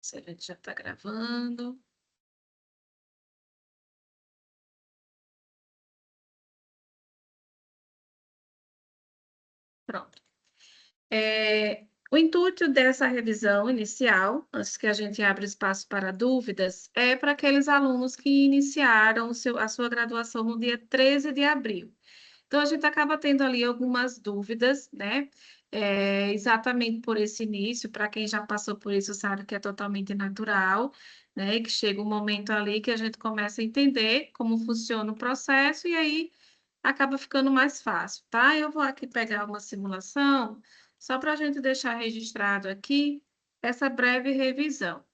Se a gente já está gravando. Pronto. O intuito dessa revisão inicial, antes que a gente abra espaço para dúvidas, é para aqueles alunos que iniciaram a sua graduação no dia 13 de abril. Então, a gente acaba tendo ali algumas dúvidas, né? Exatamente por esse início, para quem já passou por isso, sabe que é totalmente natural, né? Que chega um momento ali que a gente começa a entender como funciona o processo e aí acaba ficando mais fácil, tá? Eu vou aqui pegar uma simulação, só para a gente deixar registrado aqui essa breve revisão.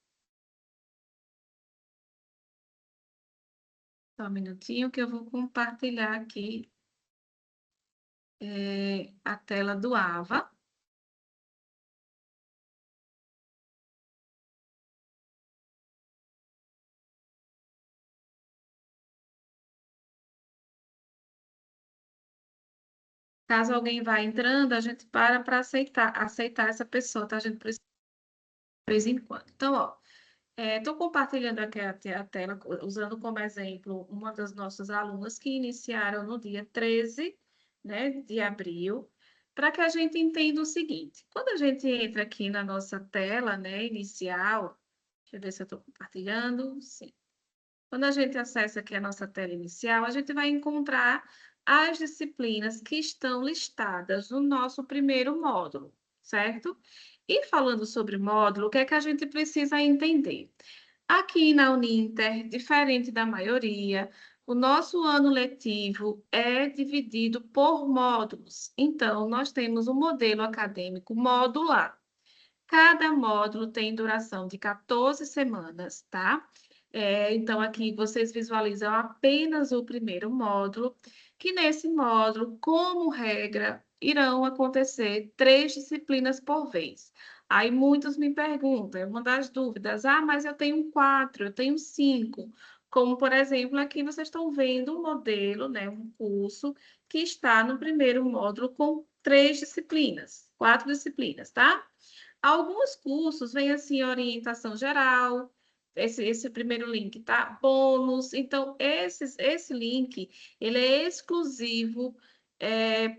Só um minutinho que eu vou compartilhar aqui a tela do AVA. Caso alguém vá entrando, a gente para aceitar essa pessoa, tá? A gente precisa de vez em quando. Então, ó, estou compartilhando aqui a tela, usando como exemplo uma das nossas alunas que iniciaram no dia 13, né, de abril, para que a gente entenda o seguinte: quando a gente entra aqui na nossa tela, né, inicial, deixa eu ver se eu estou compartilhando, sim. Quando a gente acessa aqui a nossa tela inicial, a gente vai encontrar as disciplinas que estão listadas no nosso primeiro módulo, certo? E falando sobre módulo, o que é que a gente precisa entender? Aqui na Uninter, diferente da maioria, o nosso ano letivo é dividido por módulos. Então, nós temos um modelo acadêmico modular. Cada módulo tem duração de 14 semanas, tá? Então, aqui vocês visualizam apenas o primeiro módulo, que nesse módulo, como regra, irão acontecer 3 disciplinas por vez. Aí muitos me perguntam, é uma das dúvidas, mas eu tenho 4, eu tenho 5. Como, por exemplo, aqui vocês estão vendo um modelo, né, um curso, que está no primeiro módulo com 3 disciplinas, 4 disciplinas, tá? Alguns cursos vêm assim, orientação geral, esse primeiro link, tá? Bônus. Então, esse link, ele é exclusivo, é,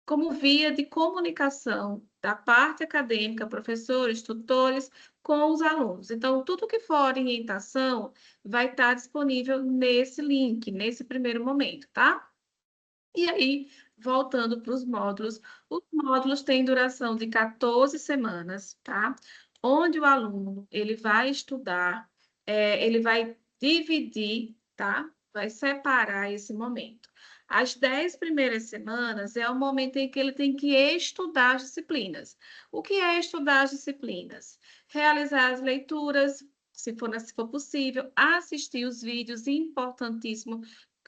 como via de comunicação da parte acadêmica, professores, tutores, com os alunos. Então, tudo que for orientação vai estar disponível nesse link, nesse primeiro momento, tá? E aí, voltando para os módulos têm duração de 14 semanas, tá? Onde o aluno, ele vai estudar, ele vai dividir, tá? Vai separar esse momento. As 10 primeiras semanas é o momento em que ele tem que estudar as disciplinas. O que é estudar as disciplinas? Realizar as leituras, se for possível, assistir os vídeos, importantíssimo,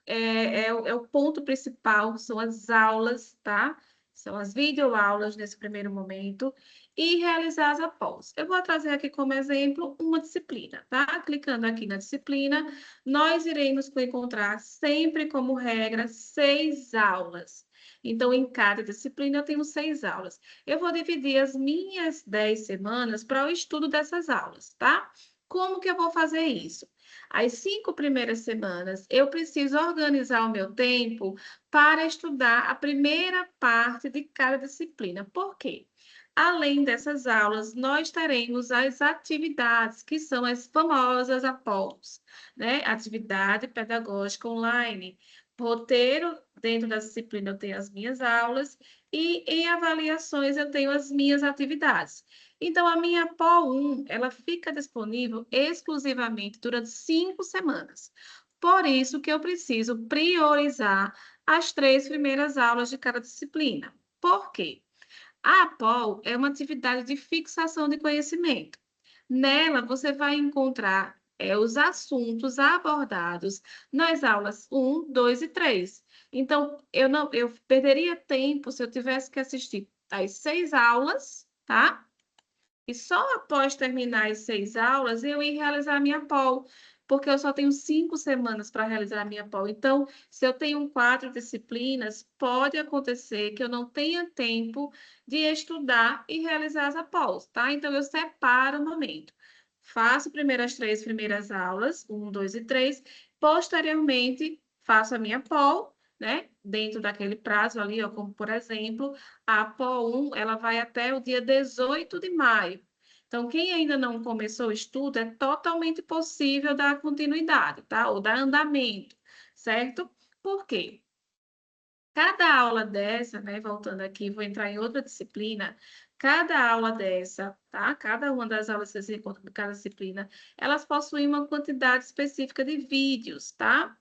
é o ponto principal, são as aulas, tá? São as videoaulas nesse primeiro momento, e realizar as após. Eu vou trazer aqui como exemplo uma disciplina, tá? Clicando aqui na disciplina, nós iremos encontrar sempre como regra 6 aulas. Então, em cada disciplina, eu tenho 6 aulas. Eu vou dividir as minhas 10 semanas para o estudo dessas aulas, tá? Como que eu vou fazer isso? As 5 primeiras semanas, eu preciso organizar o meu tempo para estudar a primeira parte de cada disciplina. Por quê? Além dessas aulas, nós teremos as atividades, que são as famosas APOS, né? Atividade pedagógica online. Roteiro, dentro da disciplina, eu tenho as minhas aulas, e em avaliações, eu tenho as minhas atividades. Então, a minha PO1, ela fica disponível exclusivamente durante 5 semanas. Por isso que eu preciso priorizar as 3 primeiras aulas de cada disciplina. Por quê? A APOL é uma atividade de fixação de conhecimento. Nela, você vai encontrar os assuntos abordados nas aulas 1, 2 e 3. Então, eu perderia tempo se eu tivesse que assistir às 6 aulas, tá? E só após terminar as 6 aulas, eu ir realizar a minha POL, porque eu só tenho 5 semanas para realizar a minha POL. Então, se eu tenho 4 disciplinas, pode acontecer que eu não tenha tempo de estudar e realizar as APOLs, tá? Então, eu separo o momento. faço primeiro as 3 primeiras aulas, 1, 2 e 3. Posteriormente, faço a minha POL, né? Dentro daquele prazo ali, ó, como por exemplo, a POL 1, ela vai até o dia 18 de maio. Então, quem ainda não começou o estudo, é totalmente possível dar continuidade, tá? Ou dar andamento, certo? Por quê? Cada aula dessa, né, voltando aqui, vou entrar em outra disciplina. Cada aula dessa, tá? Cada uma das aulas que você encontra de cada disciplina, elas possuem uma quantidade específica de vídeos, tá?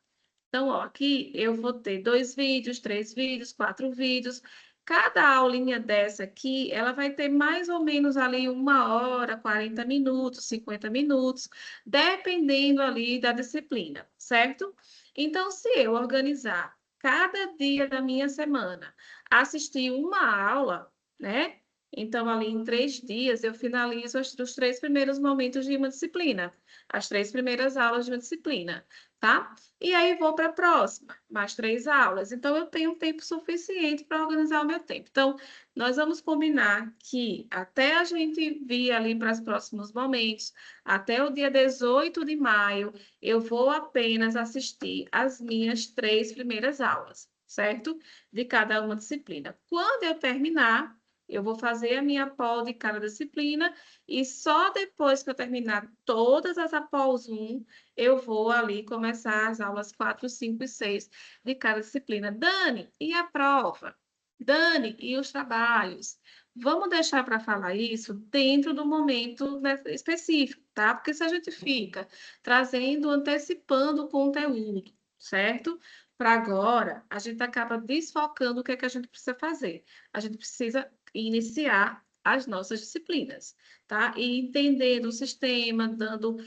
Então, ó, aqui eu vou ter 2 vídeos, 3 vídeos, 4 vídeos. Cada aulinha dessa aqui, ela vai ter mais ou menos ali 1 hora, 40 minutos, 50 minutos, dependendo ali da disciplina, certo? Então, se eu organizar cada dia da minha semana, assistir uma aula, né? Então, ali em 3 dias, eu finalizo os 3 primeiros momentos de uma disciplina, as 3 primeiras aulas de uma disciplina, tá? E aí vou para a próxima, mais 3 aulas. Então, eu tenho tempo suficiente para organizar o meu tempo. Então, nós vamos combinar que até a gente vir ali para os próximos momentos, até o dia 18 de maio, eu vou apenas assistir as minhas 3 primeiras aulas, certo? De cada uma disciplina. Quando eu terminar, eu vou fazer a minha POL de cada disciplina e só depois que eu terminar todas as APOLs 1, eu vou ali começar as aulas 4, 5 e 6 de cada disciplina. Dani, e a prova? Dani, e os trabalhos? Vamos deixar para falar isso dentro do momento, né, específico, tá? Porque se a gente fica trazendo, antecipando o conteúdo, certo? Para agora, a gente acaba desfocando o que é que a gente precisa fazer. A gente precisa iniciar as nossas disciplinas, tá? E entendendo o sistema, dando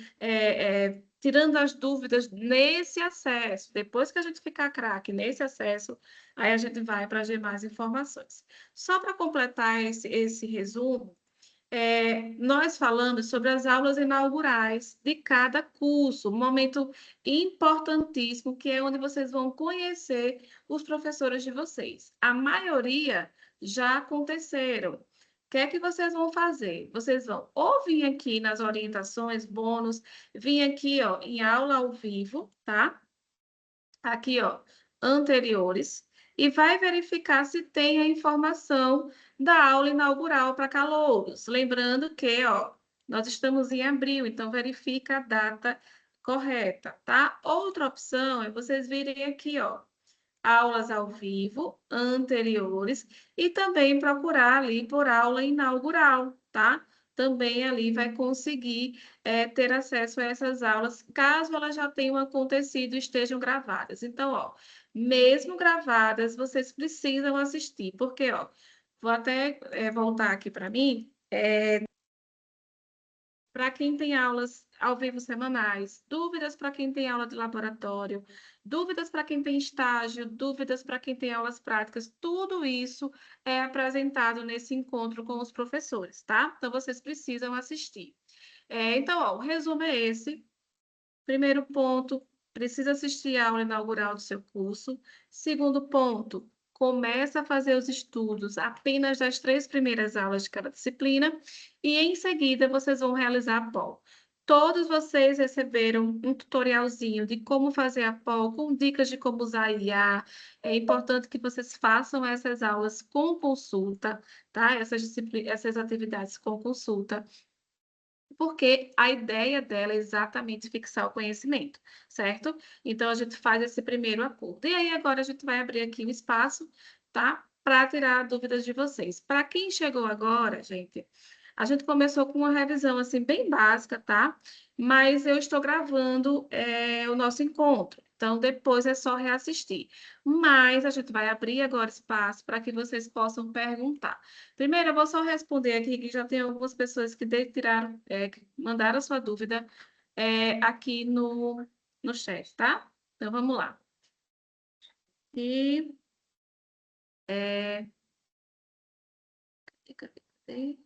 tirando as dúvidas nesse acesso. Depois que a gente ficar craque nesse acesso, aí a gente vai para as demais informações. Só para completar esse resumo, nós falamos sobre as aulas inaugurais de cada curso, um momento importantíssimo, que é onde vocês vão conhecer os professores de vocês. A maioria já aconteceram. O que é que vocês vão fazer? Vocês vão ou vir aqui nas orientações, bônus, vir aqui, ó, em aula ao vivo, tá? Aqui, ó, anteriores, e vai verificar se tem a informação da aula inaugural para calouros. Lembrando que, ó, nós estamos em abril, então verifica a data correta, tá? Outra opção é vocês virem aqui, ó, aulas ao vivo anteriores e também procurar ali por aula inaugural, tá? Também ali vai conseguir ter acesso a essas aulas, caso elas já tenham acontecido e estejam gravadas. Então, ó, mesmo gravadas, vocês precisam assistir, porque, ó, vou até voltar aqui para mim. Para quem tem aulas ao vivo semanais, dúvidas para quem tem aula de laboratório, dúvidas para quem tem estágio, dúvidas para quem tem aulas práticas, tudo isso é apresentado nesse encontro com os professores, tá? Então, vocês precisam assistir. Então, ó, o resumo é esse. Primeiro ponto, precisa assistir a aula inaugural do seu curso. Segundo ponto, começa a fazer os estudos apenas das 3 primeiras aulas de cada disciplina e, em seguida, vocês vão realizar a POL. Todos vocês receberam um tutorialzinho de como fazer a POL, com dicas de como usar IA. É importante que vocês façam essas aulas com consulta, tá? Essas atividades com consulta, porque a ideia dela é exatamente fixar o conhecimento, certo? Então, a gente faz esse primeiro acordo. E aí, agora, a gente vai abrir aqui um espaço, tá? Para tirar dúvidas de vocês. Para quem chegou agora, gente, a gente começou com uma revisão, assim, bem básica, tá? Mas eu estou gravando o nosso encontro. Então, depois é só reassistir. Mas a gente vai abrir agora espaço para que vocês possam perguntar. Primeiro, eu vou só responder aqui, que já tem algumas pessoas que que mandaram a sua dúvida aqui no chat, tá? Então, vamos lá. E, é, cadê?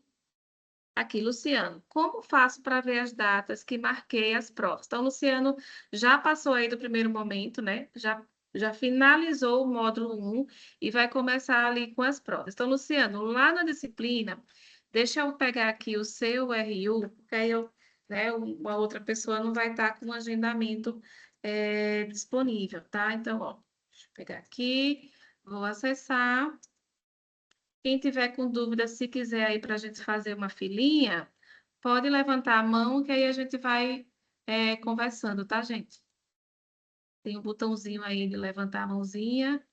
Aqui, Luciano, como faço para ver as datas que marquei as provas? Então, Luciano já passou aí do primeiro momento, né? Já finalizou o módulo 1 e vai começar ali com as provas. Então, Luciano, lá na disciplina, deixa eu pegar aqui o seu RU, porque aí né? Uma outra pessoa não vai estar com o agendamento disponível, tá? Então, ó, deixa eu pegar aqui, vou acessar. Quem tiver com dúvida, se quiser aí para a gente fazer uma filinha, pode levantar a mão que aí a gente vai conversando, tá, gente? Tem um botãozinho aí de levantar a mãozinha.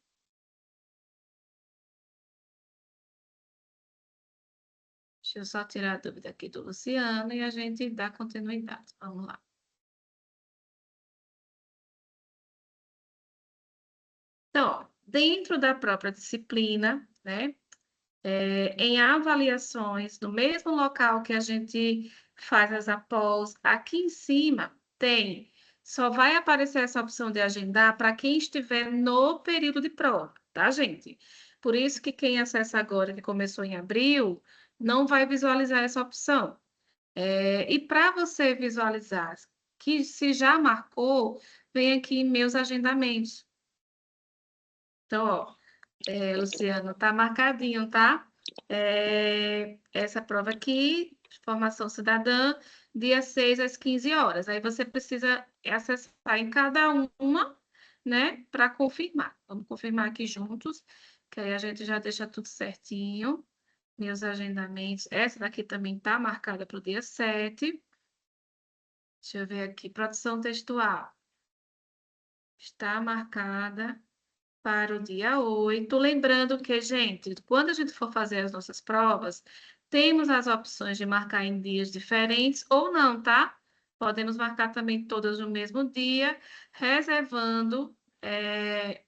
Deixa eu só tirar a dúvida aqui do Luciano e a gente dá continuidade. Vamos lá. Então, ó, dentro da própria disciplina, né? Em avaliações, no mesmo local que a gente faz as após, aqui em cima tem, só vai aparecer essa opção de agendar para quem estiver no período de prova, tá, gente? Por isso que quem acessa agora, que começou em abril, não vai visualizar essa opção. E para você visualizar que se já marcou, vem aqui em meus agendamentos. Então, ó, Luciano, tá marcadinho, tá? Essa prova aqui, formação cidadã, dia 6 às 15 horas. Aí você precisa acessar em cada uma, né, para confirmar. Vamos confirmar aqui juntos, que aí a gente já deixa tudo certinho. Meus agendamentos. Essa daqui também tá marcada para o dia 7. Deixa eu ver aqui. Produção textual. Está marcada para o dia 8. Lembrando que, gente, quando a gente for fazer as nossas provas, temos as opções de marcar em dias diferentes ou não, tá? Podemos marcar também todas no mesmo dia, reservando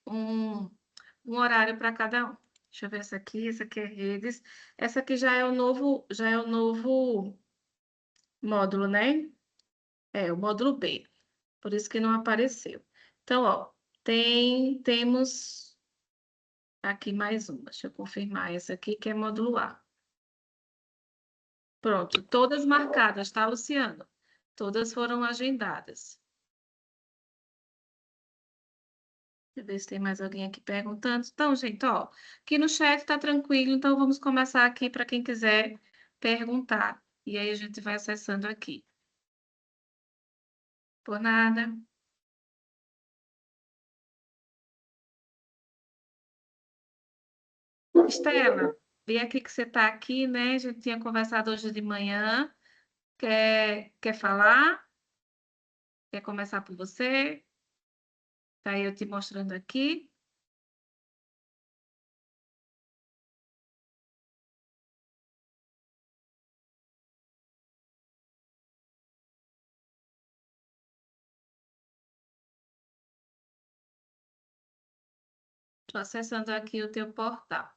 um horário para cada um. Deixa eu ver essa aqui é redes. Essa aqui já é o novo módulo, né? É, o módulo B. Por isso que não apareceu. Então, ó, temos aqui mais uma. Deixa eu confirmar essa aqui, que é módulo A. Pronto, todas marcadas, tá, Luciano? Todas foram agendadas. Deixa eu ver se tem mais alguém aqui perguntando. Então, gente, ó, aqui no chat tá tranquilo, então vamos começar aqui para quem quiser perguntar. E aí a gente vai acessando aqui. Por nada. Estela, vi aqui que você está aqui, né? A gente tinha conversado hoje de manhã. Quer falar? Quer começar por você? Tá aí eu te mostrando aqui. Estou acessando aqui o teu portal.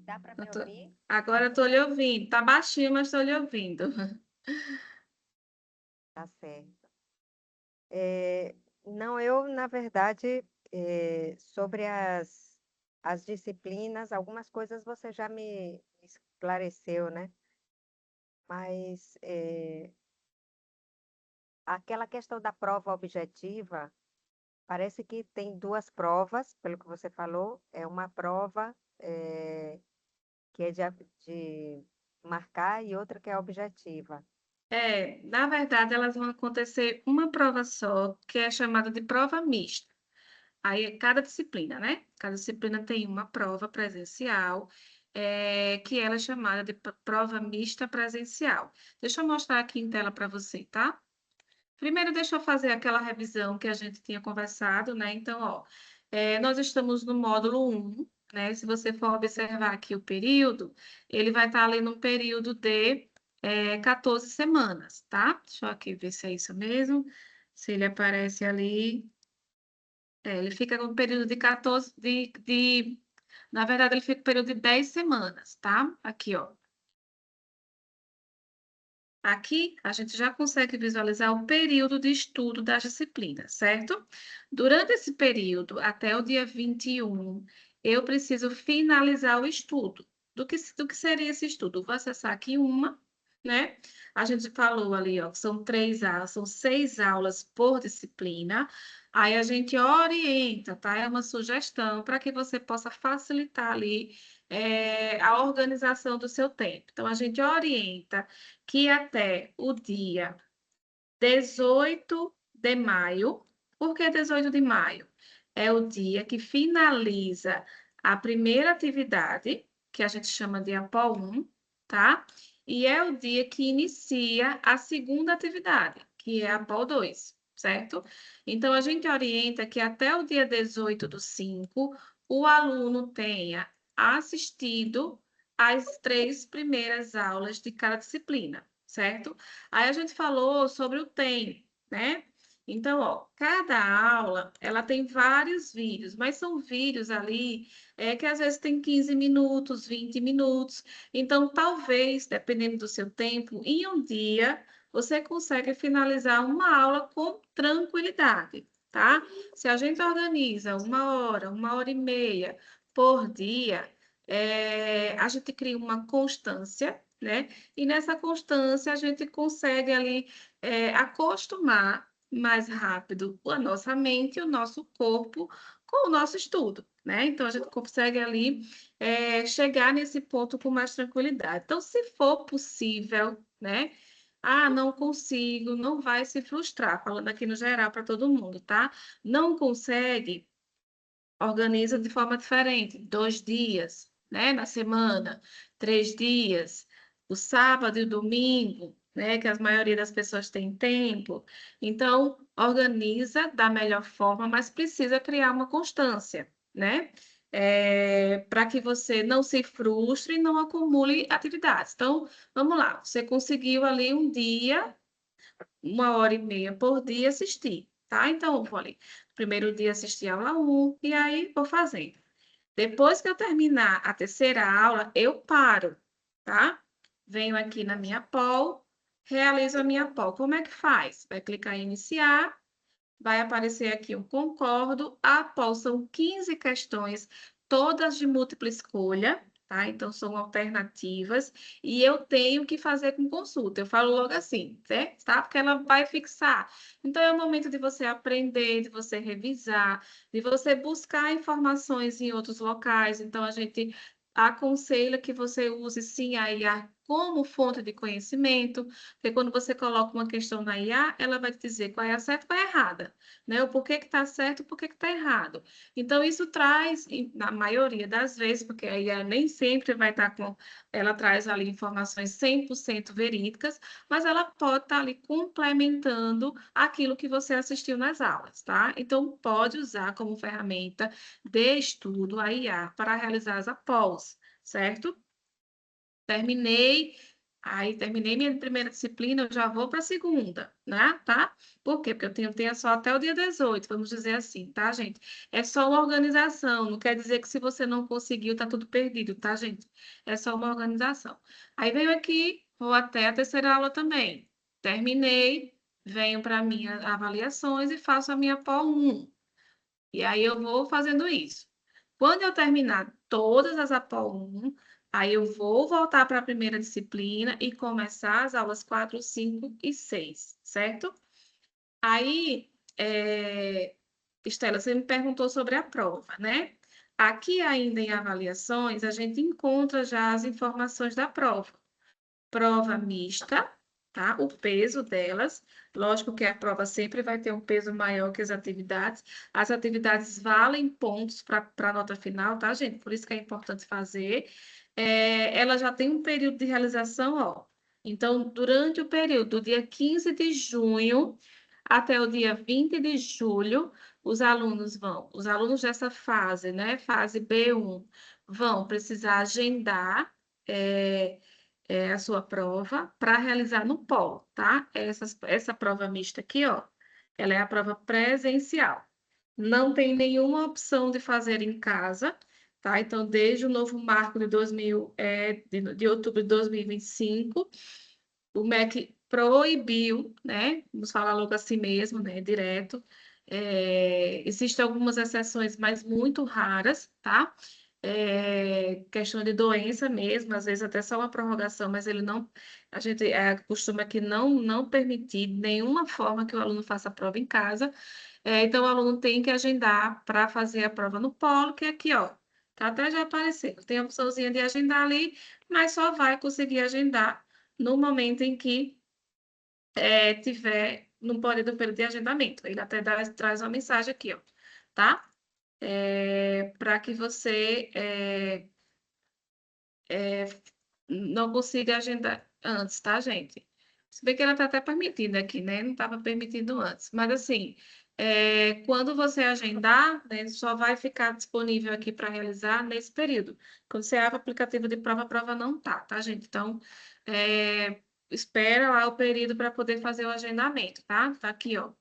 Dá para me ouvir? Agora eu estou lhe ouvindo. Tá baixinho, mas estou lhe ouvindo. Tá certo. Não, eu, na verdade, sobre as disciplinas, algumas coisas você já me esclareceu, né? Mas aquela questão da prova objetiva, parece que tem duas provas, pelo que você falou. É uma prova que é de marcar e outra que é objetiva. Na verdade, elas vão acontecer uma prova só, que é chamada de prova mista. Aí, cada disciplina, né? Cada disciplina tem uma prova presencial, que ela é chamada de prova mista presencial. Deixa eu mostrar aqui em tela para você, tá? Primeiro, deixa eu fazer aquela revisão que a gente tinha conversado, né? Então, ó, nós estamos no módulo 1, né? Se você for observar aqui o período, ele vai estar ali num período de 14 semanas, tá? Deixa eu aqui ver se é isso mesmo. Se ele aparece ali. Ele fica no período de 14, na verdade, ele fica no período de 10 semanas, tá? Aqui, ó. Aqui, a gente já consegue visualizar o período de estudo das disciplinas, certo? Durante esse período, até o dia 21, eu preciso finalizar o estudo. Do que seria esse estudo? Eu vou acessar aqui uma, né? A gente falou ali, ó, que são 3 aulas, são 6 aulas por disciplina. Aí a gente orienta, tá? É uma sugestão para que você possa facilitar ali a organização do seu tempo. Então, a gente orienta que até o dia 18 de maio. Por que 18 de maio? É o dia que finaliza a primeira atividade, que a gente chama de APO 1, tá? E é o dia que inicia a segunda atividade, que é a APO 2, certo? Então, a gente orienta que até o dia 18 do 5, o aluno tenha assistido às 3 primeiras aulas de cada disciplina, certo? Aí a gente falou sobre o tempo, né? Então, ó, cada aula, ela tem vários vídeos, mas são vídeos ali que às vezes tem 15 minutos, 20 minutos. Então, talvez, dependendo do seu tempo, em um dia, você consegue finalizar uma aula com tranquilidade, tá? Se a gente organiza 1 e meia por dia, a gente cria uma constância, né? E nessa constância a gente consegue ali acostumar mais rápido a nossa mente e o nosso corpo com o nosso estudo, né? Então a gente consegue ali chegar nesse ponto com mais tranquilidade. Então, se for possível, né? Ah, não consigo, não vai se frustrar, falando aqui no geral para todo mundo, tá? Não consegue, organiza de forma diferente, 2 dias, né, na semana, 3 dias, o sábado e o domingo, né, que a maioria das pessoas tem tempo. Então, organiza da melhor forma, mas precisa criar uma constância, né? Para que você não se frustre e não acumule atividades. Então, vamos lá, você conseguiu ali um dia 1 e meia por dia assistir, tá? Então, eu vou ali. Primeiro dia assisti a aula 1, e aí vou fazendo. Depois que eu terminar a terceira aula, eu paro, tá? Venho aqui na minha poll, realizo a minha poll. Como é que faz? Vai clicar em iniciar, vai aparecer aqui um concordo. A poll são 15 questões, todas de múltipla escolha, tá? Então, são alternativas. E eu tenho que fazer com consulta. Eu falo logo assim, certo? Tá? Porque ela vai fixar. Então, é o momento de você aprender, de você revisar, de você buscar informações em outros locais. Então, a gente aconselha que você use sim a IA como fonte de conhecimento, porque quando você coloca uma questão na IA, ela vai te dizer qual é a certa e qual é a errada, né? O porquê que está certo e o porquê que está errado. Então, isso traz, na maioria das vezes, porque a IA nem sempre vai estar com, ela traz ali informações 100% verídicas, mas ela pode estar ali complementando aquilo que você assistiu nas aulas, tá? Então, pode usar como ferramenta de estudo a IA para realizar as após, certo? Terminei, aí terminei minha primeira disciplina, eu já vou para a segunda, né? Tá? Por quê? Porque eu tenho só até o dia 18, vamos dizer assim, tá, gente? É só uma organização, não quer dizer que se você não conseguiu, tá tudo perdido, tá, gente? É só uma organização. Aí venho aqui, vou até a terceira aula também. Terminei, venho para minhas avaliações e faço a minha PO 1. E aí eu vou fazendo isso. Quando eu terminar todas as APO 1, aí eu vou voltar para a primeira disciplina e começar as aulas 4, 5 e 6, certo? Aí, Estela, você me perguntou sobre a prova, né? Aqui ainda em avaliações, a gente encontra já as informações da prova. Prova mista, tá? O peso delas. Lógico que a prova sempre vai ter um peso maior que as atividades. As atividades valem pontos para a nota final, tá, gente? Por isso que é importante fazer. Ela já tem um período de realização, ó. Então, durante o período do dia 15 de junho até o dia 20 de julho, os alunos dessa fase, né, fase B1, vão precisar agendar a sua prova para realizar no polo, tá? Essa prova mista aqui, ó, ela é a prova presencial. Não tem nenhuma opção de fazer em casa, tá? Então, desde o novo marco de 2000, de outubro de 2025, o MEC proibiu, né? Vamos falar logo assim mesmo, né? Direto. Existem algumas exceções, mas muito raras, tá? Questão de doença mesmo, às vezes até só uma prorrogação, mas ele não, a gente costuma aqui não permitir de nenhuma forma que o aluno faça a prova em casa. Então, o aluno tem que agendar para fazer a prova no polo, que é aqui, ó. Tá até já aparecendo. Tem a opçãozinha de agendar ali, mas só vai conseguir agendar no momento em que tiver no período de agendamento. Ele até traz uma mensagem aqui, ó, tá? Para que você não consiga agendar antes, tá, gente? Se bem que ela está até permitindo aqui, né? Não estava permitindo antes. Mas, assim, quando você agendar, né, só vai ficar disponível aqui para realizar nesse período. Quando você abre o aplicativo de prova, a prova não tá, gente? Então, espera lá o período para poder fazer o agendamento, tá? Tá aqui, ó.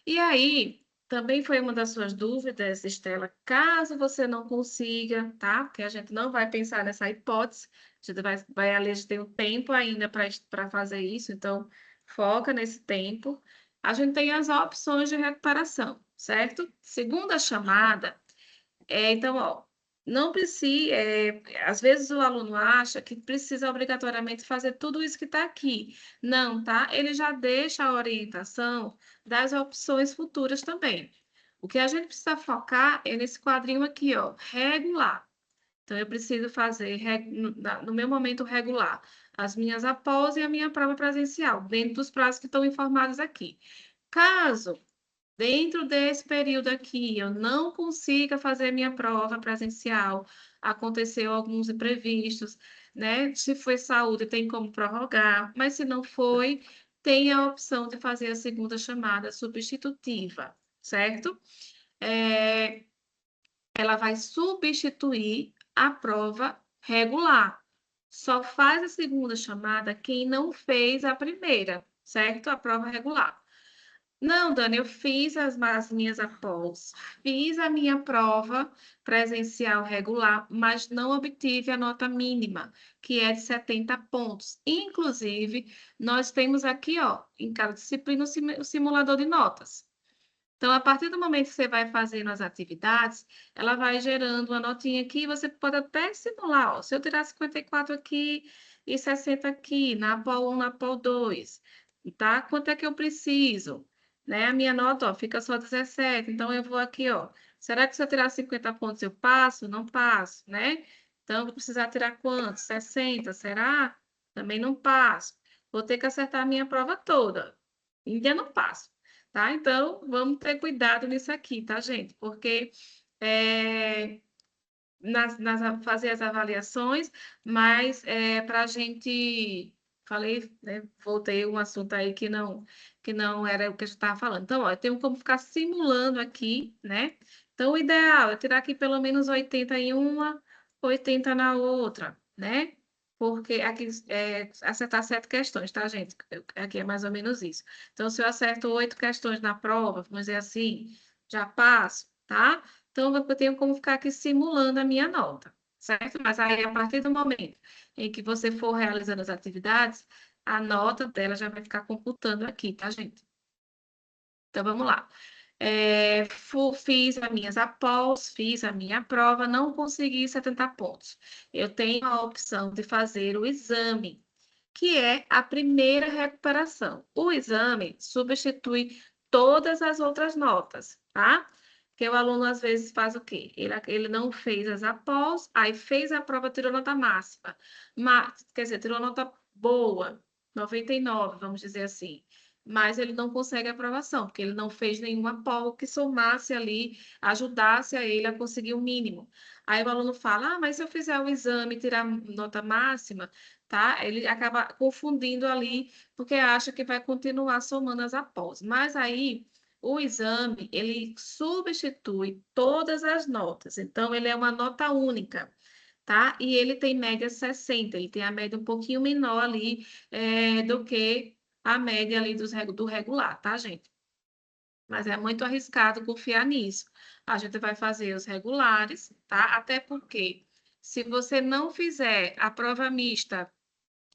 E aí, também foi uma das suas dúvidas, Estela, caso você não consiga, tá? Porque a gente não vai pensar nessa hipótese, a gente vai ali, a gente tem um tempo ainda para fazer isso, então foca nesse tempo. A gente tem as opções de recuperação, certo? Segunda chamada. Então, ó, não precisa. Às vezes o aluno acha que precisa obrigatoriamente fazer tudo isso que está aqui. Não, tá? Ele já deixa a orientação das opções futuras também. O que a gente precisa focar é nesse quadrinho aqui, ó, regular. Então, eu preciso fazer no meu momento regular as minhas após e a minha prova presencial, dentro dos prazos que estão informados aqui. Caso dentro desse período aqui, eu não consiga fazer minha prova presencial, aconteceu alguns imprevistos, né? Se foi saúde, tem como prorrogar, mas se não foi, tem a opção de fazer a segunda chamada substitutiva, certo? É, ela vai substituir a prova regular. Só faz a segunda chamada quem não fez a primeira, certo? A prova regular. Não, Dani, eu fiz as minhas após, fiz a minha prova presencial regular, mas não obtive a nota mínima, que é de 70 pontos. Inclusive, nós temos aqui, ó, em cada disciplina, o simulador de notas. Então, a partir do momento que você vai fazendo as atividades, ela vai gerando uma notinha aqui, você pode até simular, ó, se eu tirar 54 aqui e 60 aqui, na APOL 1, na APOL 2, tá? Quanto é que eu preciso? Né? A minha nota, ó, fica só 17, então eu vou aqui, ó, será que se eu tirar 50 pontos eu passo? Não passo, né? Então, eu vou precisar tirar quanto? 60, será? Também não passo. Vou ter que acertar a minha prova toda. Ainda não passo. Tá? Então, vamos ter cuidado nisso aqui, tá, gente? Porque é, fazer as avaliações, mas para a gente. Falei, né, voltei um assunto aí que não era o que a gente estava falando. Então, ó, eu tenho como ficar simulando aqui, né? Então, o ideal é tirar aqui pelo menos 80 em uma, 80 na outra, né? Porque aqui acertar 7 questões, tá, gente? Aqui é mais ou menos isso. Então, se eu acerto 8 questões na prova, vamos dizer assim, já passo, tá? Então, eu tenho como ficar aqui simulando a minha nota, certo? Mas aí, a partir do momento em que você for realizando as atividades, a nota dela já vai ficar computando aqui, tá, gente? Então, vamos lá. Fiz as minhas após, fiz a minha prova, não consegui 70 pontos. Eu tenho a opção de fazer o exame, que é a primeira recuperação. O exame substitui todas as outras notas, tá? Porque o aluno às vezes faz o quê? Ele não fez as após, aí fez a prova, tirou nota máxima. Quer dizer, tirou nota boa, 99, vamos dizer assim. Mas ele não consegue aprovação, porque ele não fez nenhuma após que somasse ali, ajudasse a ele a conseguir o mínimo. Aí o aluno fala, mas se eu fizer o exame e tirar nota máxima, tá? Ele acaba confundindo ali, porque acha que vai continuar somando as após. Mas aí, o exame, ele substitui todas as notas. Então, ele é uma nota única, tá? E ele tem média 60, ele tem a média um pouquinho menor ali do que a média ali do regular, tá, gente? Mas é muito arriscado confiar nisso. A gente vai fazer os regulares, tá? Até porque, se você não fizer a prova mista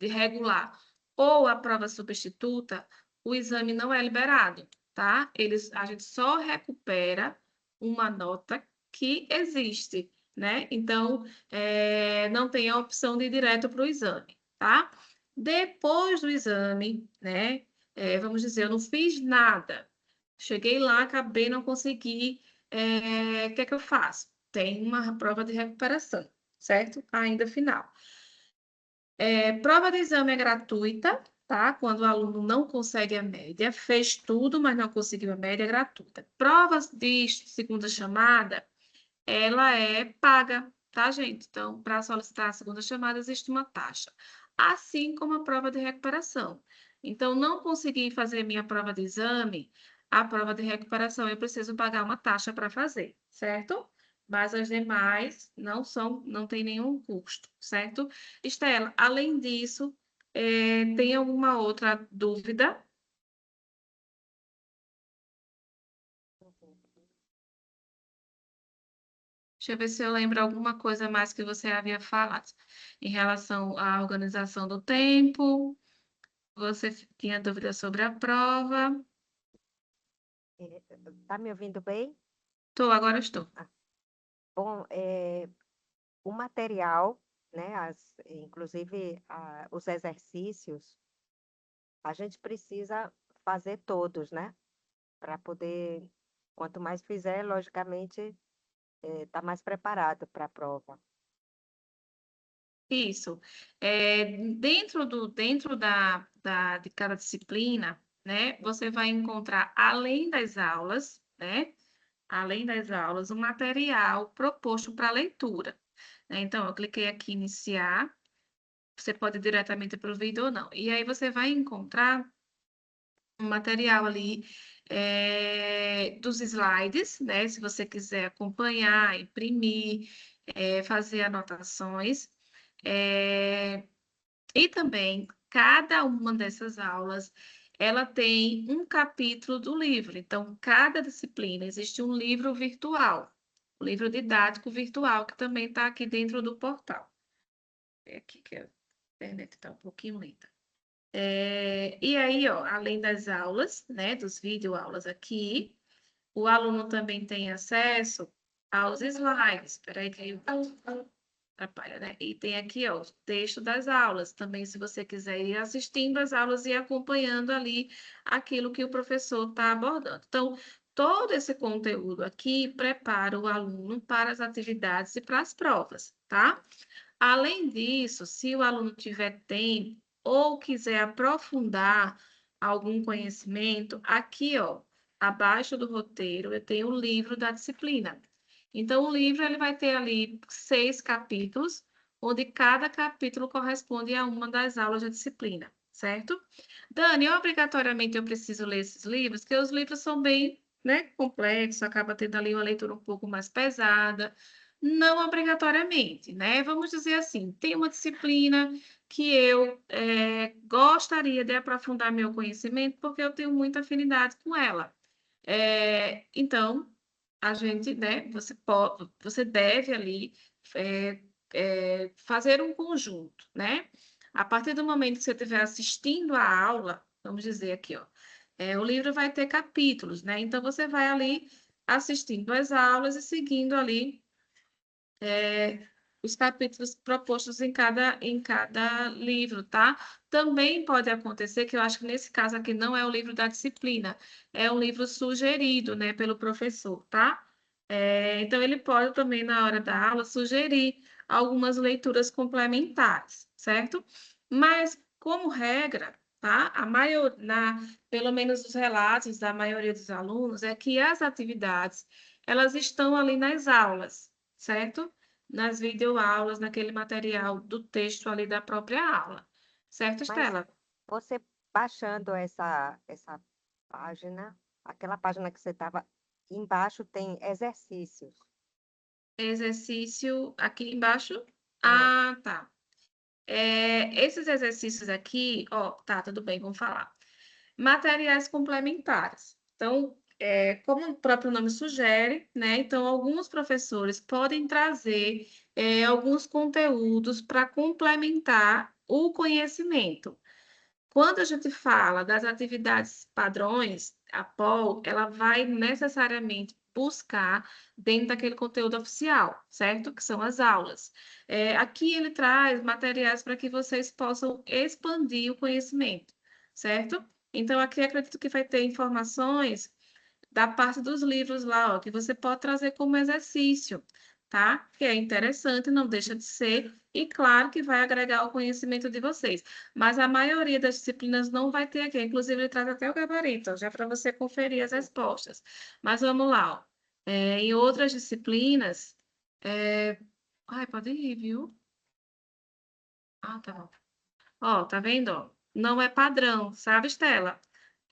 de regular ou a prova substituta, o exame não é liberado, tá? A gente só recupera uma nota que existe, né? Então, não tem a opção de ir direto para o exame, tá? Depois do exame, né? Vamos dizer, eu não fiz nada. Cheguei lá, acabei, não consegui. O que é que eu faço? tem uma prova de recuperação, certo? Ainda final. Prova de exame é gratuita, tá? Quando o aluno não consegue a média, fez tudo, mas não conseguiu a média, é gratuita. Provas de segunda chamada, ela é paga, tá, gente? Então, para solicitar a segunda chamada, existe uma taxa. Assim como a prova de recuperação. Então, não consegui fazer minha prova de exame, a prova de recuperação eu preciso pagar uma taxa para fazer, certo? Mas as demais não tem nenhum custo, certo? Estela, além disso, tem alguma outra dúvida? Deixa eu ver se eu lembro alguma coisa mais que você havia falado. Em relação à organização do tempo, você tinha dúvida sobre a prova. Tá me ouvindo bem? Agora estou. Bom, o material, né, inclusive os exercícios, a gente precisa fazer todos, né? Para poder, quanto mais fizer, logicamente, tá mais preparado para a prova. Isso. De cada disciplina, né, você vai encontrar, além das aulas, né, além das aulas, um material proposto para leitura, né? Então, eu cliquei aqui em iniciar, você pode ir diretamente para o vídeo ou não. E aí você vai encontrar um material ali dos slides, né? Se você quiser acompanhar, imprimir, fazer anotações. É, e também, cada uma dessas aulas, ela tem um capítulo do livro. Então, cada disciplina existe um livro virtual, um livro didático virtual, que também está aqui dentro do portal. É aqui que a internet está um pouquinho lenta. E aí, ó, além das aulas, né, dos videoaulas aqui, o aluno também tem acesso aos slides. Espera aí que aí atrapalha, né? E tem aqui, ó, o texto das aulas. Também, se você quiser ir assistindo as aulas e acompanhando ali aquilo que o professor está abordando. Então, todo esse conteúdo aqui prepara o aluno para as atividades e para as provas, tá? Além disso, se o aluno tiver tempo ou quiser aprofundar algum conhecimento, aqui, ó, abaixo do roteiro, eu tenho o livro da disciplina. Então, o livro ele vai ter ali 6 capítulos, onde cada capítulo corresponde a uma das aulas da disciplina, certo? Dani, obrigatoriamente eu preciso ler esses livros, porque os livros são bem, né, complexos, acaba tendo ali uma leitura um pouco mais pesada. Não obrigatoriamente, né? Vamos dizer assim, tem uma disciplina que eu gostaria de aprofundar meu conhecimento porque eu tenho muita afinidade com ela. Então, a gente, né, você deve ali é, fazer um conjunto, né? A partir do momento que você estiver assistindo a aula, vamos dizer aqui, ó, o livro vai ter capítulos, né? Então, você vai ali assistindo as aulas e seguindo ali os capítulos propostos em cada livro, tá? Também pode acontecer, que eu acho que nesse caso aqui não é o livro da disciplina, é um livro sugerido, né, pelo professor, tá? Então, ele pode também, na hora da aula, sugerir algumas leituras complementares, certo? Mas, como regra, tá? Pelo menos os relatos da maioria dos alunos, é que as atividades, elas estão ali nas aulas, certo? Nas videoaulas, naquele material do texto ali da própria aula. Certo, Mas Estela? você baixando essa página, aquela página que você estava embaixo tem exercícios. Exercício aqui embaixo. É, Ah, tá. Esses exercícios aqui, ó, tá, tudo bem, vamos falar. Materiais complementares. Então, como o próprio nome sugere, né? Então, alguns professores podem trazer alguns conteúdos para complementar o conhecimento. Quando a gente fala das atividades padrões, a POL, ela vai necessariamente buscar dentro daquele conteúdo oficial, certo? Que são as aulas. Aqui ele traz materiais para que vocês possam expandir o conhecimento, certo? Então, aqui acredito que vai ter informações da parte dos livros lá, ó, que você pode trazer como exercício. tá? Que é interessante, não deixa de ser, e claro que vai agregar o conhecimento de vocês. Mas a maioria das disciplinas não vai ter aqui, inclusive ele traz até o gabarito, já para você conferir as respostas. Mas vamos lá, ó. Em outras disciplinas, ai, pode ir, viu? Ah, tá bom. Ó, tá vendo? Ó? Não é padrão, sabe, Estela?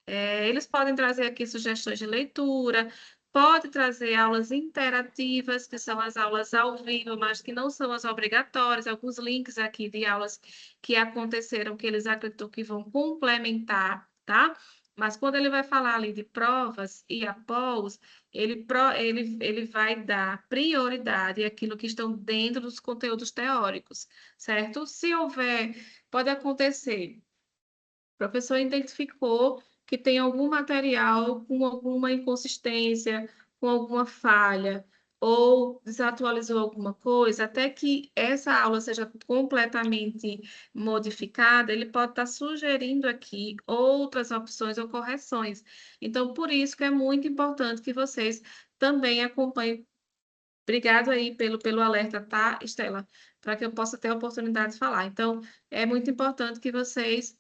Eles podem trazer aqui sugestões de leitura, pode trazer aulas interativas, que são as aulas ao vivo, mas que não são as obrigatórias, alguns links aqui de aulas que aconteceram, que eles acreditam que vão complementar, tá? Mas quando ele vai falar ali de provas e após, ele vai dar prioridade àquilo que estão dentro dos conteúdos teóricos, certo? Se houver, pode acontecer. O professor identificou que tem algum material com alguma inconsistência, com alguma falha, ou desatualizou alguma coisa, até que essa aula seja completamente modificada, ele pode estar sugerindo aqui outras opções ou correções. Então, por isso que é muito importante que vocês também acompanhem. Obrigado aí pelo alerta, tá, Estela? Para que eu possa ter a oportunidade de falar. Então, é muito importante que vocês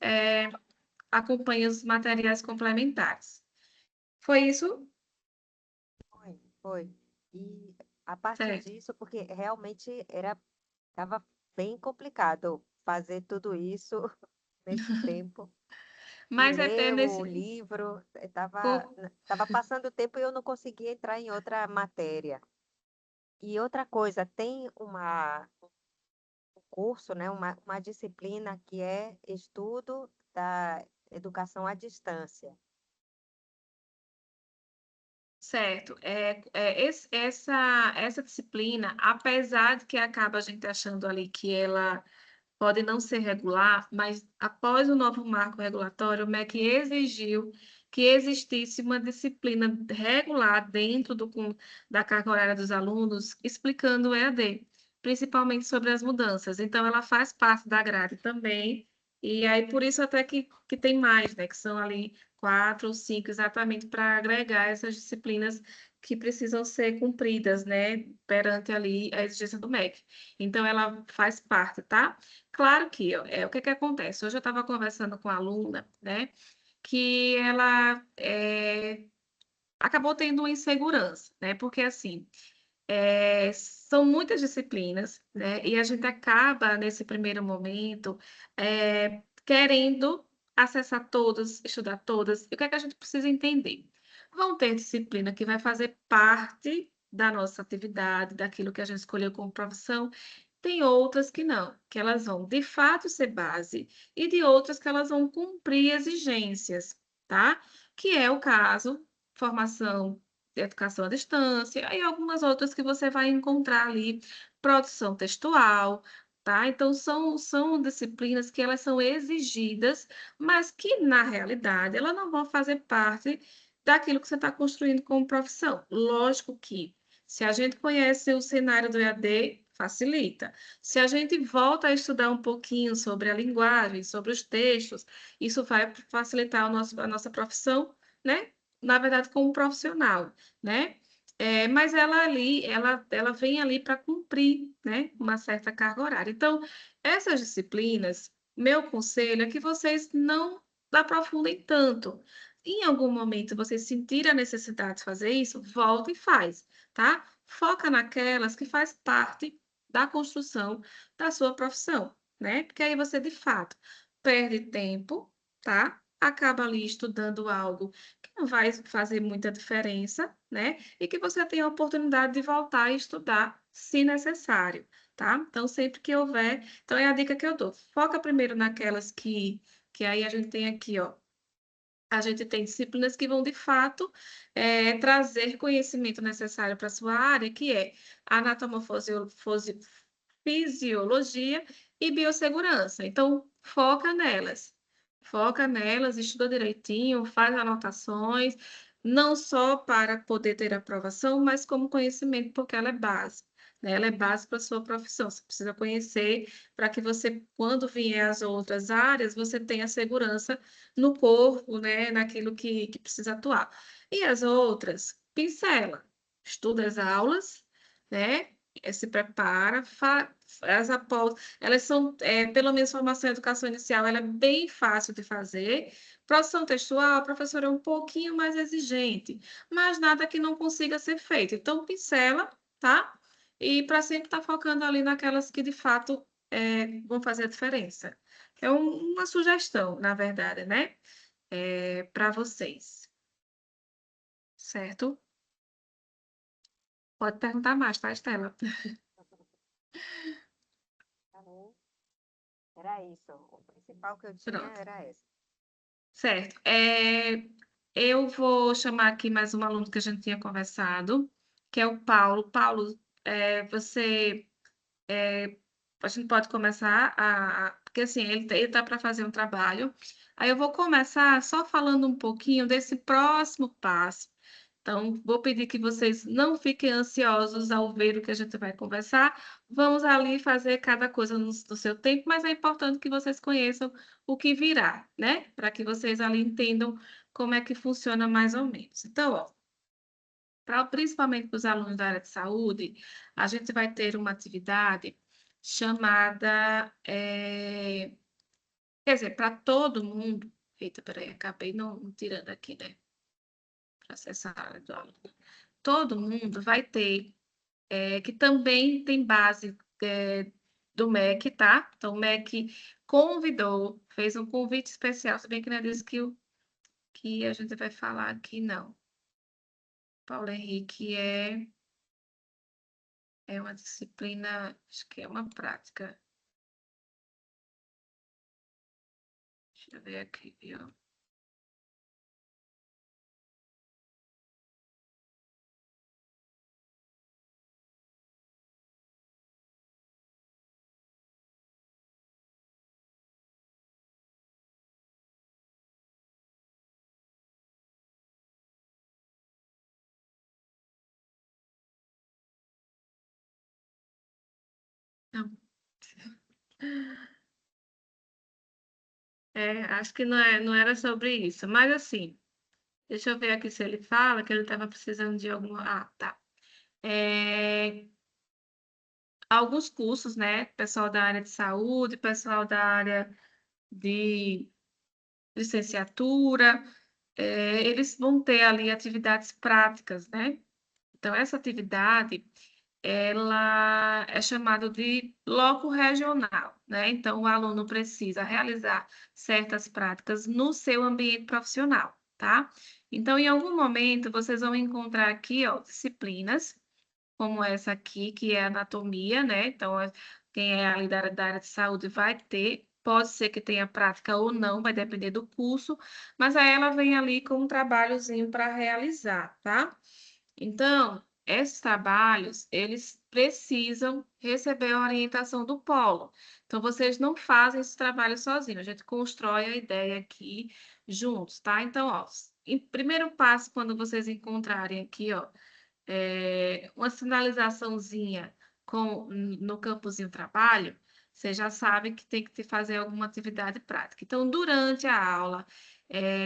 acompanhe os materiais complementares. Foi isso? Foi, foi. E a partir Certo. disso, porque realmente estava bem complicado fazer tudo isso nesse tempo. E Mas até ler o nesse. livro, estava co- tava passando o tempo e eu não conseguia entrar em outra matéria. E outra coisa, tem um curso, né, uma disciplina que é estudo da educação à distância. Certo. Essa disciplina, apesar de que acaba a gente achando ali que ela pode não ser regular, mas após o novo marco regulatório, o MEC exigiu que existisse uma disciplina regular dentro da carga horária dos alunos, explicando o EAD, principalmente sobre as mudanças. Então, ela faz parte da grade também, e aí por isso até que tem mais, né, que são ali 4 ou 5 exatamente para agregar essas disciplinas que precisam ser cumpridas, né, perante ali a exigência do MEC. Então, ela faz parte, tá? Claro que o que que acontece? Hoje eu estava conversando com a aluna, né, que ela acabou tendo uma insegurança, né, porque assim, são muitas disciplinas, né, e a gente acaba, nesse primeiro momento, querendo acessar todas, estudar todas, e o que é que a gente precisa entender? Vão ter disciplina que vai fazer parte da nossa atividade, daquilo que a gente escolheu como profissão, tem outras que não, que elas vão de fato ser base, e de outras que elas vão cumprir exigências, tá? Que é o caso, formação de educação à distância, e algumas outras que você vai encontrar ali, produção textual, tá? Então, são disciplinas que elas são exigidas, mas que, na realidade, elas não vão fazer parte daquilo que você está construindo como profissão. Lógico que, se a gente conhece o cenário do EAD, facilita. Se a gente volta a estudar um pouquinho sobre a linguagem, sobre os textos, isso vai facilitar a nossa profissão, né? Na verdade, como profissional, né? Mas ela vem ali para cumprir, né, uma certa carga horária. Então, essas disciplinas, meu conselho é que vocês não aprofundem tanto. Em algum momento vocês sentirem a necessidade de fazer isso, volta e faz, tá? Foca naquelas que faz parte da construção da sua profissão, né? Porque aí você, de fato, perde tempo, tá? Acaba ali estudando algo que não vai fazer muita diferença, né? E que você tem a oportunidade de voltar a estudar, se necessário, tá? Então, sempre que houver, então é a dica que eu dou. Foca primeiro naquelas que aí a gente tem aqui, ó. A gente tem disciplinas que vão, de fato, trazer conhecimento necessário para a sua área, que é fisiologia e biossegurança. Então, foca nelas. Foca nelas, estuda direitinho, faz anotações, não só para poder ter aprovação, mas como conhecimento, porque ela é base, né? Ela é base para a sua profissão. Você precisa conhecer para que você, quando vier as outras áreas, você tenha segurança no corpo, né? Naquilo que precisa atuar. E as outras, pincela, estuda as aulas, né? se prepara, faz a pós, elas são, pelo menos formação em educação inicial, ela é bem fácil de fazer. Produção textual, a professora é um pouquinho mais exigente, mas nada que não consiga ser feito. Então, pincela, tá? E para sempre estar focando ali naquelas que de fato vão fazer a diferença. É uma sugestão, na verdade, né? Para vocês, certo? Pode perguntar mais, tá, Estela? Tá bom. Era isso. O principal que eu tinha Pronto, era essa. certo. Eu vou chamar aqui mais um aluno que a gente tinha conversado, que é o Paulo. Paulo, você, a gente pode começar porque assim, ele tá para fazer um trabalho. Aí eu vou começar só falando um pouquinho desse próximo passo. Então, vou pedir que vocês não fiquem ansiosos ao ver o que a gente vai conversar. Vamos ali fazer cada coisa no seu tempo, mas é importante que vocês conheçam o que virá, né? Para que vocês ali entendam como é que funciona mais ou menos. Então, ó, principalmente para os alunos da área de saúde, a gente vai ter uma atividade chamada, quer dizer, para todo mundo. Eita, peraí, acabei não tirando aqui, né? Para acessar a área do aluno. Todo mundo vai ter, que também tem base do MEC, tá? Então, o MEC convidou, fez um convite especial, se bem que não é disso que a gente vai falar aqui, não. Paulo Henrique é uma disciplina, acho que é uma prática. Deixa eu ver aqui, viu? Não. Acho que não era sobre isso, mas assim, deixa eu ver aqui se ele fala que ele estava precisando de alguma. Ah, tá. É, alguns cursos, né? Pessoal da área de saúde, pessoal da área de licenciatura, eles vão ter ali atividades práticas, né? Então, essa atividade, ela é chamada de bloco regional, né? Então, o aluno precisa realizar certas práticas no seu ambiente profissional, tá? Então, em algum momento, vocês vão encontrar aqui, ó, disciplinas como essa aqui, que é anatomia, né? Então, quem é ali da área de saúde vai ter, pode ser que tenha prática ou não, vai depender do curso, mas aí ela vem ali com um trabalhozinho para realizar, tá? Então, esses trabalhos, eles precisam receber a orientação do polo. Então, vocês não fazem esse trabalho sozinhos, a gente constrói a ideia aqui juntos, tá? Então, ó, em primeiro passo, quando vocês encontrarem aqui, ó, uma sinalizaçãozinha no campozinho trabalho, você já sabe que tem que fazer alguma atividade prática. Então, durante a aula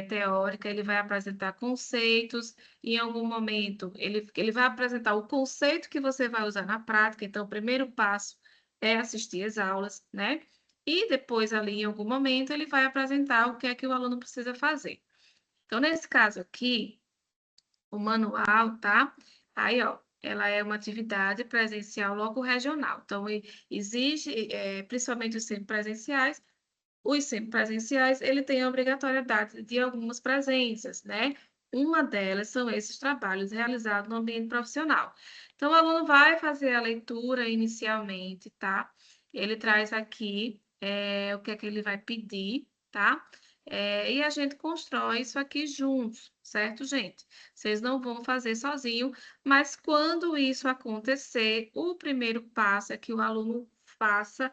teórica, ele vai apresentar conceitos, e em algum momento ele vai apresentar o conceito que você vai usar na prática. Então, o primeiro passo é assistir às aulas, né? E depois, ali, em algum momento, ele vai apresentar o que é que o aluno precisa fazer. Então, nesse caso aqui, o manual, tá? Aí, ó, ela é uma atividade presencial logo regional. Então, exige, principalmente os semipresenciais, ele tem a obrigatoriedade de algumas presenças, né? Uma delas são esses trabalhos realizados no ambiente profissional. Então, o aluno vai fazer a leitura inicialmente, tá? Ele traz aqui o que é que ele vai pedir, tá? E a gente constrói isso aqui juntos, certo, gente? Vocês não vão fazer sozinho, mas quando isso acontecer, o primeiro passo é que o aluno faça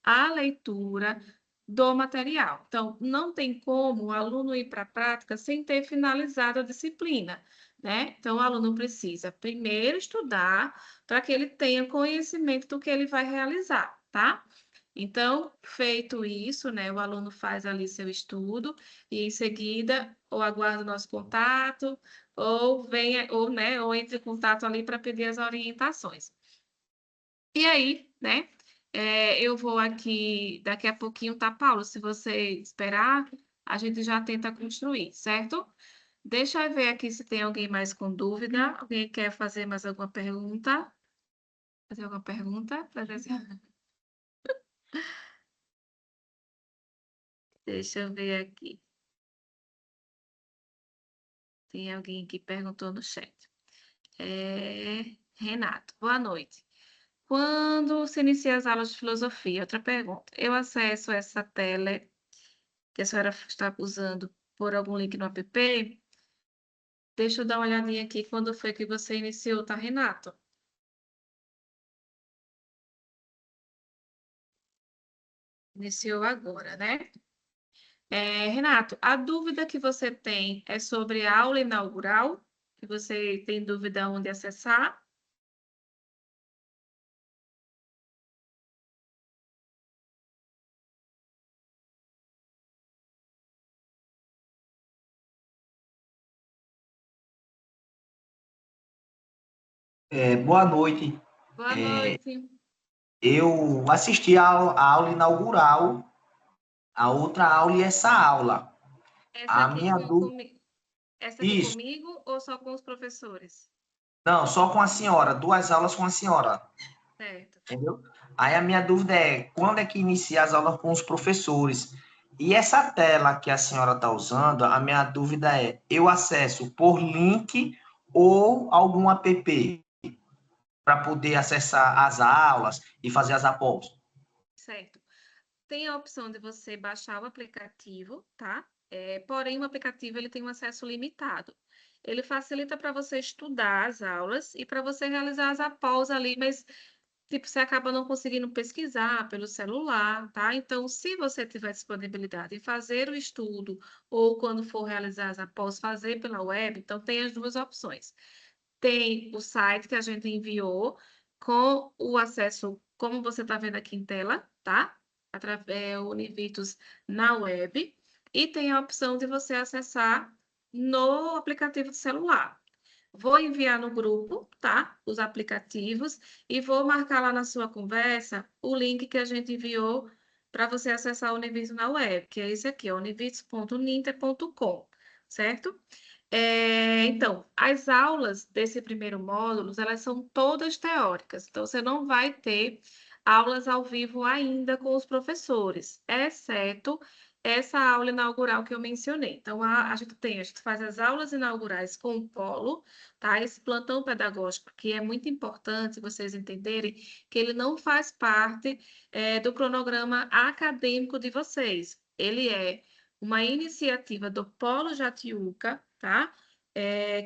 a leitura do material. Então, não tem como o aluno ir para a prática sem ter finalizado a disciplina, né? Então, o aluno precisa primeiro estudar para que ele tenha conhecimento do que ele vai realizar, tá? Então, feito isso, né, o aluno faz ali seu estudo e em seguida ou aguarda o nosso contato ou venha ou, né, ou entre em contato ali para pedir as orientações. E aí, né? Eu vou aqui, daqui a pouquinho, tá, Paulo? Se você esperar, a gente já tenta construir, certo? Deixa eu ver aqui se tem alguém mais com dúvida. Alguém quer fazer mais alguma pergunta? Fazer alguma pergunta? Deixa eu ver aqui. Tem alguém que perguntou no chat. Renato, boa noite. Quando se inicia as aulas de filosofia? Outra pergunta. Eu acesso essa tela que a senhora está usando por algum link no app? Deixa eu dar uma olhadinha aqui quando foi que você iniciou, tá, Renato? Iniciou agora, né? Renato, a dúvida que você tem é sobre a aula inaugural? Que você tem dúvida onde acessar? Boa noite. Boa noite. Eu assisti a aula inaugural, a outra aula e essa aula. Essa A aqui minha dúvida. essa aqui Isso, comigo ou só com os professores? não, só com a senhora, duas aulas com a senhora, Certo. entendeu? Aí a minha dúvida é quando é que inicia as aulas com os professores? E essa tela que a senhora está usando, a minha dúvida é: eu acesso por link ou algum app para poder acessar as aulas e fazer as apostas? Certo. Tem a opção de você baixar o aplicativo, tá? Porém, o aplicativo ele tem um acesso limitado. Ele facilita para você estudar as aulas e para você realizar as após ali, mas tipo, você acaba não conseguindo pesquisar pelo celular, tá? Então, se você tiver disponibilidade em fazer o estudo ou quando for realizar as após fazer pela web, então tem as duas opções. Tem o site que a gente enviou com o acesso, como você está vendo aqui em tela, tá? Através o Univitus na web. E tem a opção de você acessar no aplicativo do celular. Vou enviar no grupo, tá? Os aplicativos e vou marcar lá na sua conversa o link que a gente enviou para você acessar o Univitus na web, que é esse aqui, univitus.ninter.com, certo? Então, as aulas desse primeiro módulo, elas são todas teóricas, então você não vai ter aulas ao vivo ainda com os professores, exceto essa aula inaugural que eu mencionei. Então, a gente faz as aulas inaugurais com o Polo, tá? Esse plantão pedagógico, que é muito importante vocês entenderem que ele não faz parte, do cronograma acadêmico de vocês. Ele é uma iniciativa do Polo Jatiuca, tá?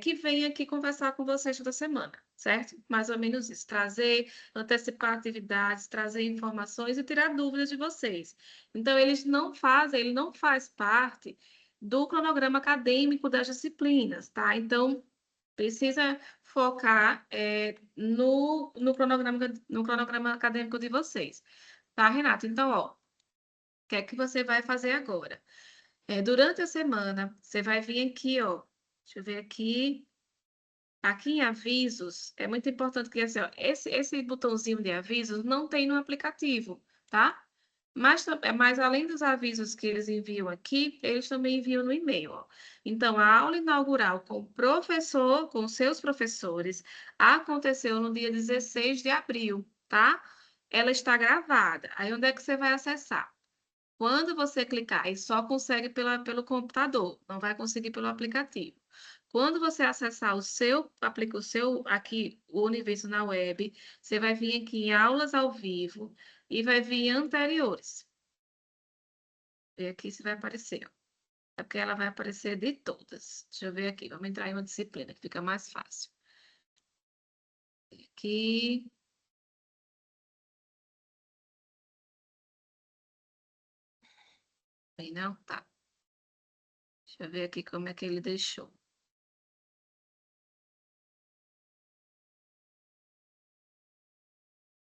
Que vem aqui conversar com vocês toda semana, certo? Mais ou menos isso. Trazer, antecipar atividades, trazer informações e tirar dúvidas de vocês. Então, ele não faz parte do cronograma acadêmico das disciplinas, tá? Então, precisa focar no cronograma acadêmico de vocês. Tá, Renato? Então, ó, o que é que você vai fazer agora? Durante a semana, você vai vir aqui, ó. Deixa eu ver aqui. Aqui em avisos, é muito importante que assim, ó, esse botãozinho de avisos não tem no aplicativo, tá? Mas além dos avisos que eles enviam aqui, eles também enviam no e-mail, ó. Então, a aula inaugural com o professor, com seus professores, aconteceu no dia 16 de abril, tá? Ela está gravada. Aí, onde é que você vai acessar? Quando você clicar, e só consegue pelo computador, não vai conseguir pelo aplicativo. Quando você acessar o seu aqui, o Universo na web, você vai vir aqui em aulas ao vivo e vai vir em anteriores. E aqui se vai aparecer, ó. É porque ela vai aparecer de todas. Deixa eu ver aqui, vamos entrar em uma disciplina que fica mais fácil. Aqui. Aí não? Tá. Deixa eu ver aqui como é que ele deixou.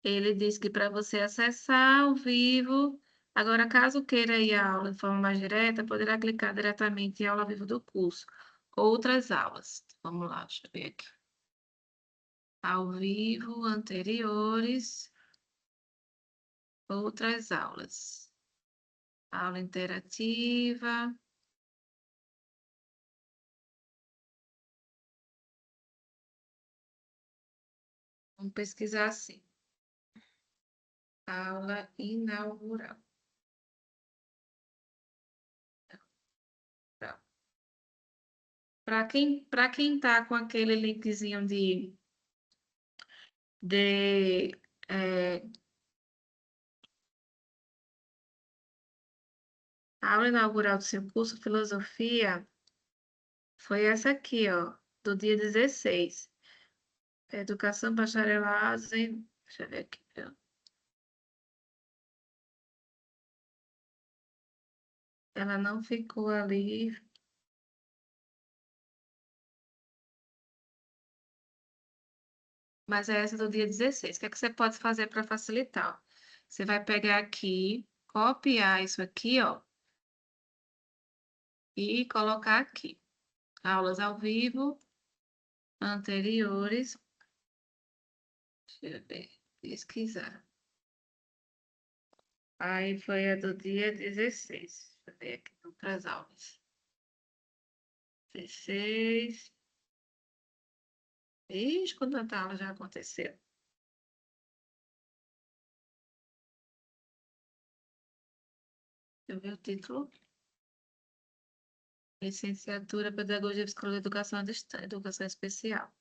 Ele diz que para você acessar ao vivo, agora, caso queira ir à aula de forma mais direta, poderá clicar diretamente em aula ao vivo do curso. Outras aulas. Vamos lá, deixa eu ver aqui. Ao vivo, anteriores. outras aulas. Aula interativa. Vamos pesquisar assim. Aula inaugural. Para quem está com aquele linkzinho de aula inaugural do seu curso Filosofia, foi essa aqui, ó, do dia 16. Educação bacharelado em... Deixa eu ver aqui, viu? Ela não ficou ali. Mas é essa do dia 16. O que é que você pode fazer para facilitar? Você vai pegar aqui, copiar isso aqui, ó, e colocar aqui. Aulas ao vivo anteriores. Deixa eu ver, pesquisar. Aí foi a do dia 16. Deixa eu ver aqui outras aulas. 16. Ixi, quando a aula já aconteceu. Deixa eu ver o título. Licenciatura, Pedagogia, Psicologia, Educação à Distância, Educação Especial.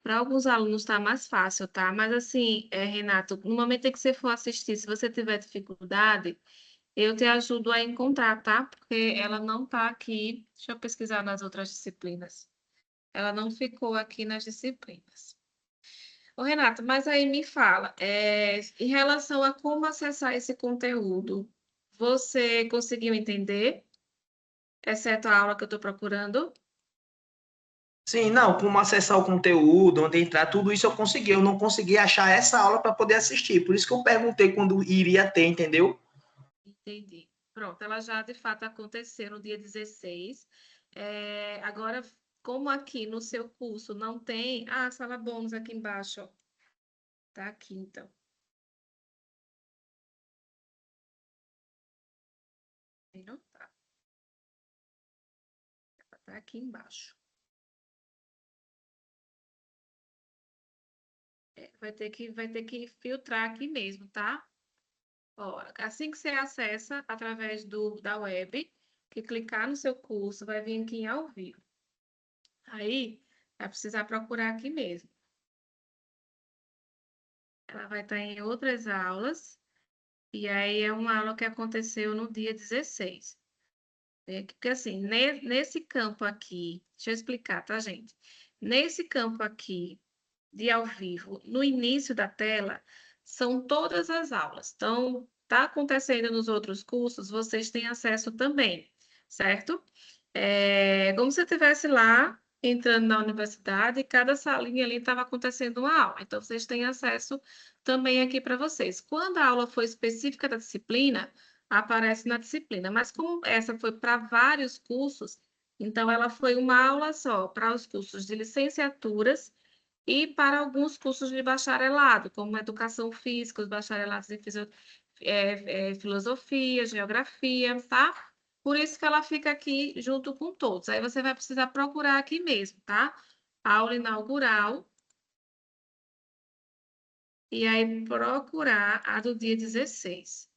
Para alguns alunos está mais fácil, tá? Mas assim, Renato, no momento em que você for assistir, se você tiver dificuldade, eu te ajudo a encontrar, tá? Porque ela não está aqui. Deixa eu pesquisar nas outras disciplinas. Ela não ficou aqui nas disciplinas. Ô, Renato, mas aí me fala, em relação a como acessar esse conteúdo, você conseguiu entender? Exceto a aula que eu estou procurando? Sim, não, como acessar o conteúdo, onde entrar, tudo isso eu consegui. Eu não consegui achar essa aula para poder assistir. Por isso que eu perguntei quando iria ter, entendeu? Entendi. Pronto, ela já de fato aconteceu no dia 16. Agora, como aqui no seu curso não tem. Ah, sala bônus aqui embaixo, ó. Tá aqui então. Aí não tá. Tá aqui embaixo. Vai ter que filtrar aqui mesmo, tá? Ó, assim que você acessa através da web, que clicar no seu curso, vai vir aqui em ao vivo. Aí, vai precisar procurar aqui mesmo. Ela vai estar em outras aulas, e aí é uma aula que aconteceu no dia 16. Porque assim, nesse campo aqui, deixa eu explicar, tá, gente? Nesse campo aqui, de ao vivo, no início da tela, são todas as aulas. Então, está acontecendo nos outros cursos, vocês têm acesso também, certo? Como se você estivesse lá, entrando na universidade, e cada salinha ali estava acontecendo uma aula. Então, vocês têm acesso também aqui para vocês. Quando a aula for específica da disciplina, aparece na disciplina. Mas como essa foi para vários cursos, então ela foi uma aula só para os cursos de licenciaturas e para alguns cursos de bacharelado, como educação física, os bacharelados em filosofia, geografia, tá? Por isso que ela fica aqui junto com todos. Aí você vai precisar procurar aqui mesmo, tá? Aula inaugural. E aí procurar a do dia 16.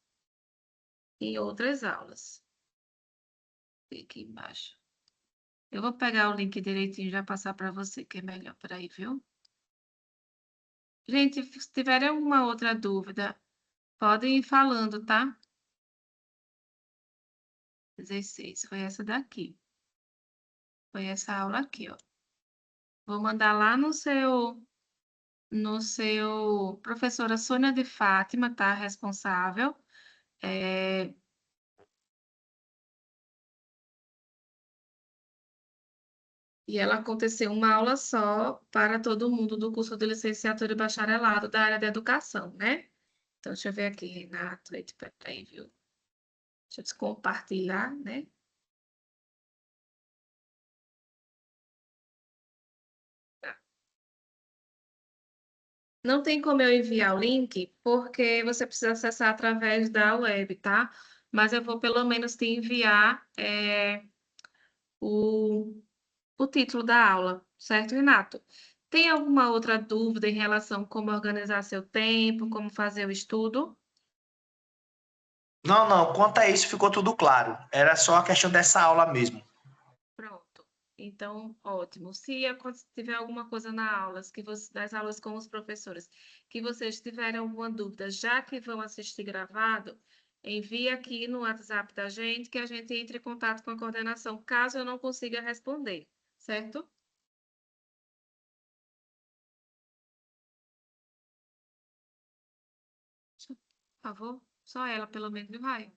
Em outras aulas. Aqui embaixo. Eu vou pegar o link direitinho e já passar para você, que é melhor por aí, viu? Gente, se tiverem alguma outra dúvida, podem ir falando, tá? 16, foi essa daqui. Foi essa aula aqui, ó. Vou mandar lá no seu professora Sônia de Fátima, tá? Responsável. E ela aconteceu uma aula só para todo mundo do curso de licenciatura e bacharelado da área da educação, né? Então, deixa eu ver aqui, Renato. Eita, peraí, viu? Deixa eu descompartilhar, né? Tá. Não tem como eu enviar o link, porque você precisa acessar através da web, tá? Mas eu vou pelo menos te enviar o, o título da aula, certo, Renato? Tem alguma outra dúvida em relação a como organizar seu tempo, como fazer o estudo? Não, não, quanto a isso ficou tudo claro. Era só a questão dessa aula mesmo. Pronto. Então, ótimo. Se tiver alguma coisa na aulas, nas aulas com os professores, que vocês tiverem alguma dúvida, já que vão assistir gravado, envie aqui no WhatsApp da gente, que a gente entre em contato com a coordenação, caso eu não consiga responder, certo? Por favor, só ela, pelo menos, viu, Raio?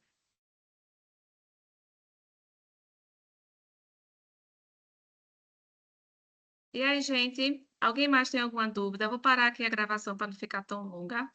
E aí, gente, alguém mais tem alguma dúvida? Eu vou parar aqui a gravação para não ficar tão longa.